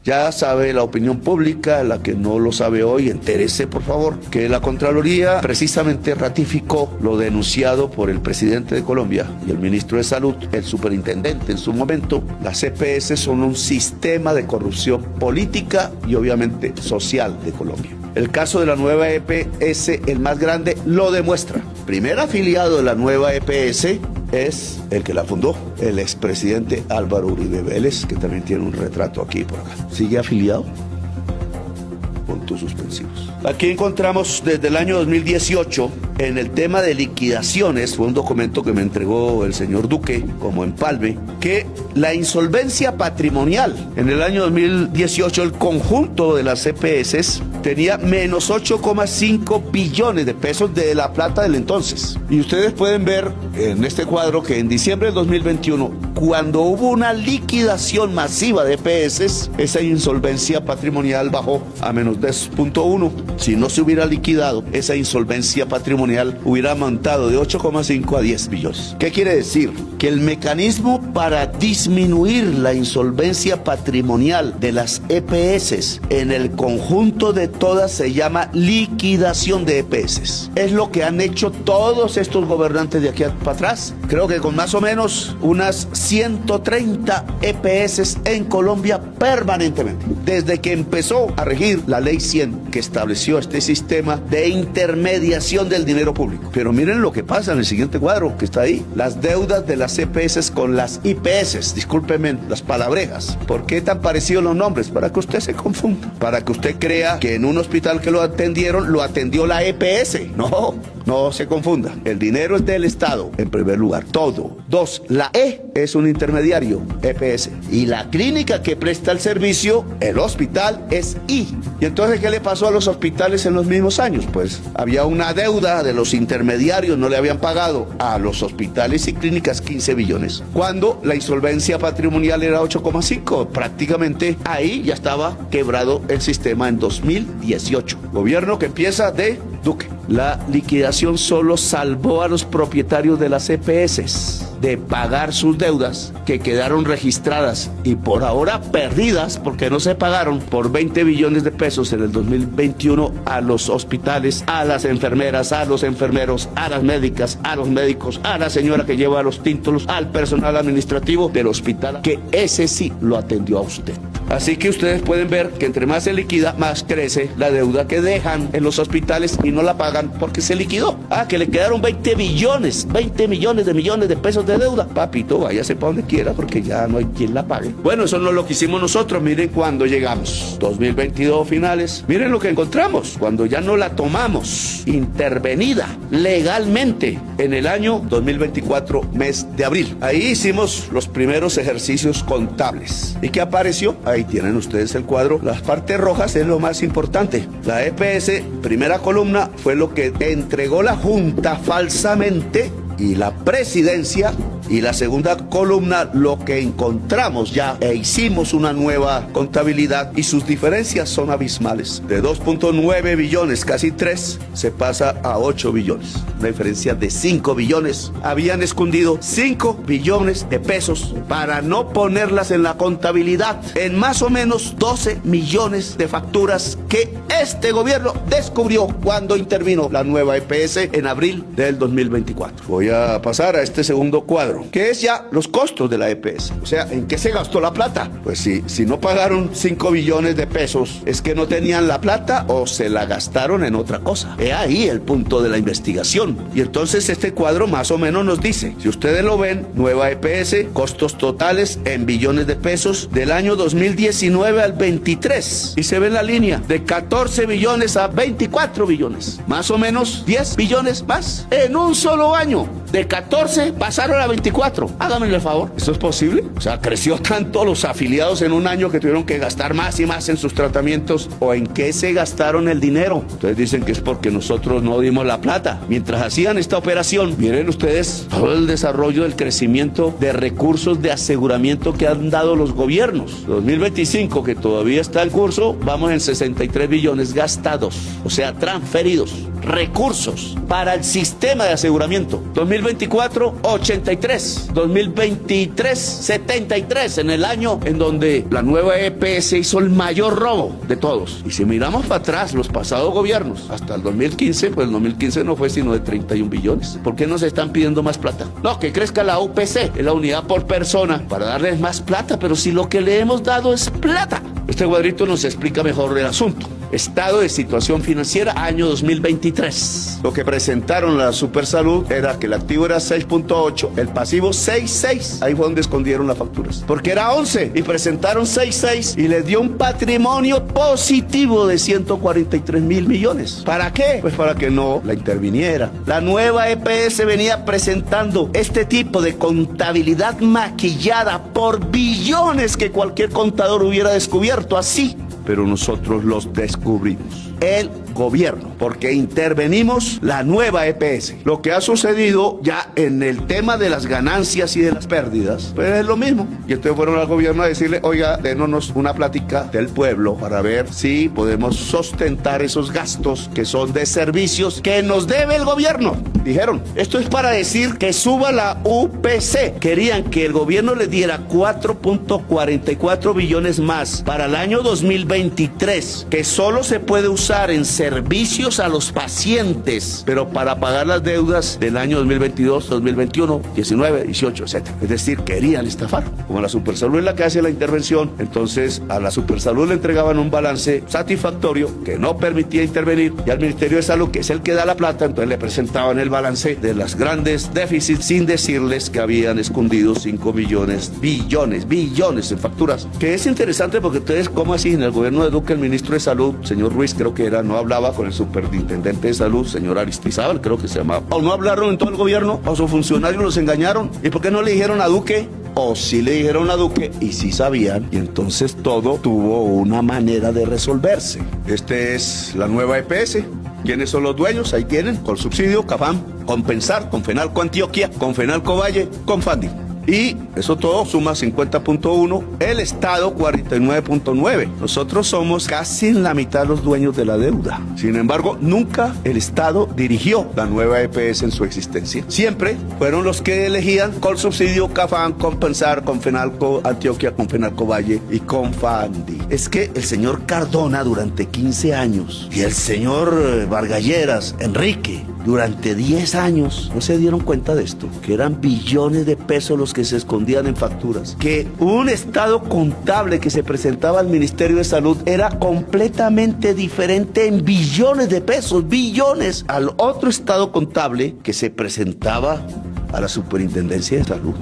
Ya sabe la opinión pública, la que no lo sabe hoy, entérese por favor, que la Contraloría precisamente ratificó lo denunciado por el presidente de Colombia y el ministro de Salud, el superintendente en su momento. Las EPS son un sistema de corrupción política y obviamente social de Colombia. El caso de la nueva EPS, el más grande, lo demuestra. Primer afiliado de la nueva EPS es el que la fundó, el expresidente Álvaro Uribe Vélez, que también tiene un retrato aquí y por acá. ¿Sigue afiliado? Puntos suspensivos. Aquí encontramos desde el año 2018, en el tema de liquidaciones, fue un documento que me entregó el señor Duque como empalme, que la insolvencia patrimonial en el año 2018, el conjunto de las EPS tenía menos 8,5 billones de pesos de la plata del entonces. Y ustedes pueden ver en este cuadro que en diciembre del 2021, cuando hubo una liquidación masiva de EPS, esa insolvencia patrimonial bajó a menos 10,1. Si no se hubiera liquidado, esa insolvencia patrimonial hubiera aumentado de 8,5 a 10 billones. ¿Qué quiere decir? Que el mecanismo para disminuir la insolvencia patrimonial de las EPS en el conjunto de todas se llama liquidación de EPS. Es lo que han hecho todos estos gobernantes de aquí para atrás. Creo que con más o menos unas 130 EPS en Colombia permanentemente. Desde que empezó a regir la ley 100 que estableció este sistema de intermediación del dinero público. Pero miren lo que pasa en el siguiente cuadro que está ahí. Las deudas de las EPS con las IPS, discúlpenme las palabrejas. ¿Por qué tan parecidos los nombres? Para que usted se confunda. Para que usted crea que en un hospital que lo atendieron, lo atendió la EPS. No se confunda. El dinero es del Estado, en primer lugar, todo. Dos, la E es un intermediario, EPS. Y la clínica que presta el servicio, el hospital, es I. ¿Y entonces qué le pasó a los hospitales en los mismos años? Pues había una deuda de los intermediarios, no le habían pagado a los hospitales y clínicas 15 billones. Cuando la insolvencia patrimonial era 8,5, prácticamente ahí ya estaba quebrado el sistema en 2018. Gobierno que empieza de Duque. La liquidación solo salvó a los propietarios de las EPS de pagar sus deudas que quedaron registradas y por ahora perdidas porque no se pagaron por 20 billones de pesos en el 2021 a los hospitales, a las enfermeras, a los enfermeros, a las médicas, a los médicos, a la señora que lleva los títulos, al personal administrativo del hospital, que ese sí lo atendió a usted. Así que ustedes pueden ver que entre más se liquida, más crece la deuda que dejan en los hospitales y no la pagan porque se liquidó. Que le quedaron 20 millones de pesos de deuda. Papito, váyase para donde quiera porque ya no hay quien la pague. Bueno, eso no es lo que hicimos nosotros. Miren cuando llegamos, 2022 finales. Miren lo que encontramos cuando ya no la tomamos intervenida legalmente en el año 2024, mes de abril. Ahí hicimos los primeros ejercicios contables. ¿Y qué apareció? Ahí tienen ustedes el cuadro. Las partes rojas es lo más importante. La EPS, primera columna, fue lo que entregó la Junta falsamente y la presidencia, y la segunda columna lo que encontramos ya hicimos una nueva contabilidad y sus diferencias son abismales. De 2,9 billones, casi 3, se pasa a 8 billones. Una diferencia de 5 billones. Habían escondido 5 billones de pesos para no ponerlas en la contabilidad en más o menos 12 millones de facturas que este gobierno descubrió cuando intervino la nueva EPS en abril del 2024. Voy a pasar a este segundo cuadro, que es ya los costos de la EPS. O sea, ¿en qué se gastó la plata? Pues si no pagaron 5 billones de pesos, es que no tenían la plata o se la gastaron en otra cosa. He ahí el punto de la investigación. Y entonces este cuadro más o menos nos dice, si ustedes lo ven, nueva EPS, costos totales en billones de pesos del año 2019 al 23. Y se ve en la línea de 14 billones a 24 billones. Más o menos 10 billones más en un solo año. De 14 pasaron a 24. Háganme el favor. ¿Esto es posible? O sea, creció tanto los afiliados en un año que tuvieron que gastar más y más en sus tratamientos. ¿O en qué se gastaron el dinero? Entonces dicen que es porque nosotros no dimos la plata. Mientras hacían esta operación, miren ustedes todo el desarrollo del crecimiento de recursos de aseguramiento que han dado los gobiernos. 2025, que todavía está en curso, vamos en 63 billones gastados. O sea, transferidos. recursos para el sistema de aseguramiento. 2024, 83. 2023, 73, en el año en donde la nueva EPS hizo el mayor robo de todos. Y si miramos para atrás los pasados gobiernos, hasta el 2015, pues el 2015 no fue sino de 31 billones. ¿Por qué nos están pidiendo más plata? No, que crezca la UPC, es la unidad por persona, para darles más plata, pero si lo que le hemos dado es plata. Este cuadrito nos explica mejor el asunto. Estado de situación financiera, año 2023. Lo que presentaron la Supersalud era que el activo era 6.8, el pasivo 6.6. Ahí fue donde escondieron las facturas. Porque era 11 y presentaron 6.6 y les dio un patrimonio positivo de 143.000 millones. ¿Para qué? Pues para que no la interviniera. La nueva EPS venía presentando este tipo de contabilidad maquillada por billones que cualquier contador hubiera descubierto así. Pero nosotros los descubrimos. El gobierno, porque intervenimos la nueva EPS. Lo que ha sucedido ya en el tema de las ganancias y de las pérdidas, pues es lo mismo. Y entonces fueron al gobierno a decirle, oiga, démonos una plática del pueblo para ver si podemos sustentar esos gastos que son de servicios que nos debe el gobierno. Dijeron, esto es para decir que suba la UPC. Querían que el gobierno les diera 4.44 billones más para el año 2023, que solo se puede usar en servicios a los pacientes, pero para pagar las deudas del año 2022, 2021, 19, 18, etc. Es decir, querían estafar. Como la Supersalud es la que hace la intervención, entonces a la Supersalud le entregaban un balance satisfactorio que no permitía intervenir, y al Ministerio de Salud, que es el que da la plata, entonces le presentaban el balance de los grandes déficits sin decirles que habían escondido 5 billones en facturas. Que es interesante porque ustedes, ¿cómo así? En el gobierno de Duque, el ministro de Salud, señor Ruiz, creo que era, no hablaba con el superintendente de salud, señor Aristizábal, creo que se llamaba. O no hablaron en todo el gobierno, o sus funcionarios los engañaron. ¿Y por qué no le dijeron a Duque? O sí le dijeron a Duque y sí sabían, y entonces todo tuvo una manera de resolverse. Este es la nueva EPS. ¿Quiénes son los dueños? Ahí tienen, con subsidio, CAFAM, Compensar, Confenalco Antioquia, Confenalco Valle, Confandi. Y eso todo suma 50.1, el Estado 49.9. Nosotros somos casi en la mitad los dueños de la deuda. Sin embargo, nunca el Estado dirigió la nueva EPS en su existencia. Siempre fueron los que elegían con subsidio, CAFAM, Compensar, Confenalco Antioquia, Confenalco Valle y Confandi. Es que el señor Cardona durante 15 años y el señor Vargas Lleras, Enrique, durante 10 años no se dieron cuenta de esto, que eran billones de pesos los que se escondían en facturas, que un estado contable que se presentaba al Ministerio de Salud era completamente diferente en billones de pesos, billones, al otro estado contable que se presentaba a la Superintendencia de Salud.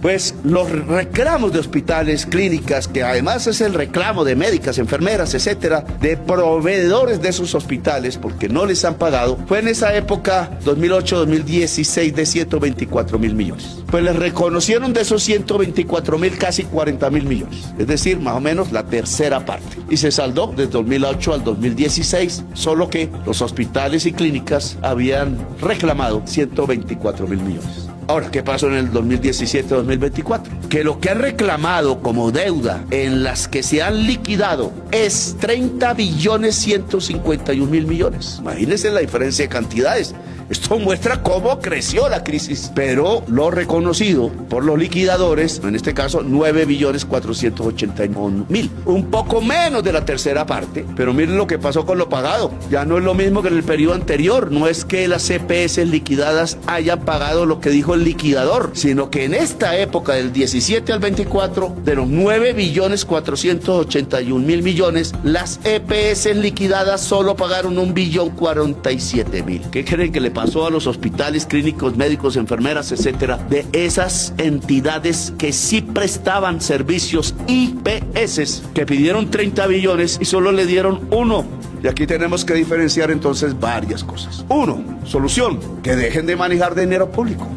Pues los reclamos de hospitales, clínicas, que además es el reclamo de médicas, enfermeras, etcétera, de proveedores de esos hospitales porque no les han pagado, fue en esa época, 2008-2016, de 124.000 millones. Pues les reconocieron de esos 124.000 casi 40.000 millones, es decir, más o menos la tercera parte. Y se saldó desde 2008 al 2016, solo que los hospitales y clínicas habían reclamado 124.000 millones. Ahora, ¿qué pasó en el 2017-2024? Que lo que han reclamado como deuda en las que se han liquidado es 30.151.000 millones. Imagínense la diferencia de cantidades. Esto muestra cómo creció la crisis, pero lo reconocido por los liquidadores, en este caso 9.481.000, un poco menos de la tercera parte, pero miren lo que pasó con lo pagado. Ya no es lo mismo que en el periodo anterior, no es que las EPS liquidadas hayan pagado lo que dijo el liquidador, sino que en esta época del 17 al 24, de los 9.481.000 millones, las EPS liquidadas solo pagaron 1.047.000. ¿Qué creen que le pasó a los hospitales, clínicos, médicos, enfermeras, etcétera, de esas entidades que sí prestaban servicios IPS, que pidieron 30 billones y solo le dieron 1? Y aquí tenemos que diferenciar entonces varias cosas. 1, solución, que dejen de manejar dinero público.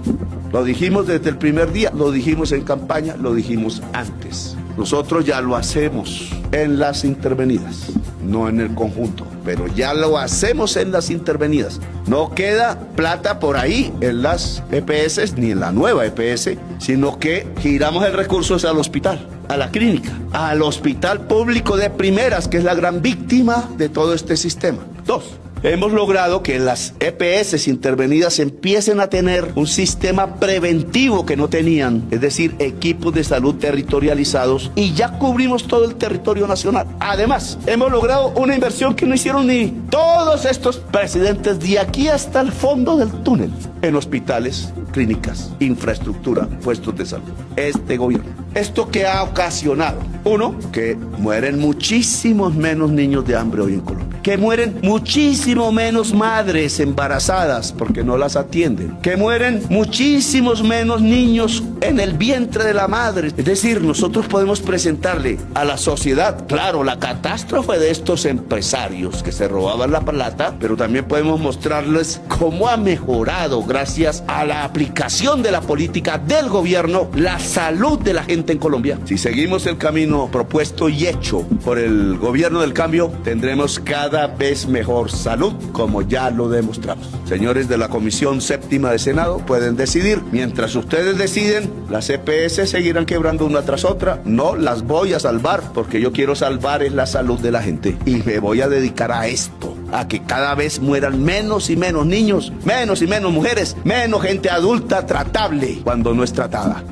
Lo dijimos desde el primer día, lo dijimos en campaña, lo dijimos antes. Nosotros ya lo hacemos en las intervenidas, no en el conjunto, pero ya lo hacemos en las intervenidas. No queda plata por ahí en las EPS ni en la nueva EPS, sino que giramos el recurso al hospital, a la clínica, al hospital público de primeras, que es la gran víctima de todo este sistema. 2, Hemos logrado que las EPS intervenidas empiecen a tener un sistema preventivo que no tenían, es decir, equipos de salud territorializados, y ya cubrimos todo el territorio nacional. Además, hemos logrado una inversión que no hicieron ni todos estos presidentes de aquí hasta el fondo del túnel, en hospitales, clínicas, infraestructura, puestos de salud. Este gobierno. ¿Esto qué ha ocasionado? Uno, que mueren muchísimos menos niños de hambre hoy en Colombia. Que mueren muchísimo menos madres embarazadas porque no las atienden. Que mueren muchísimos menos niños en el vientre de la madre. Es decir, nosotros podemos presentarle a la sociedad, claro, la catástrofe de estos empresarios que se robaban la plata, pero también podemos mostrarles cómo ha mejorado, gracias a la aplicación de la política del gobierno, la salud de la gente en Colombia. Si seguimos el camino propuesto y hecho por el gobierno del cambio, tendremos cada vez mejor salud, como ya lo demostramos. Señores de la Comisión Séptima de Senado, pueden decidir. Mientras ustedes deciden, las EPS seguirán quebrando una tras otra. No las voy a salvar, porque yo quiero salvar es la salud de la gente. Y me voy a dedicar a esto, a que cada vez mueran menos y menos niños, menos y menos mujeres, menos gente adulta tratable cuando no es tratada.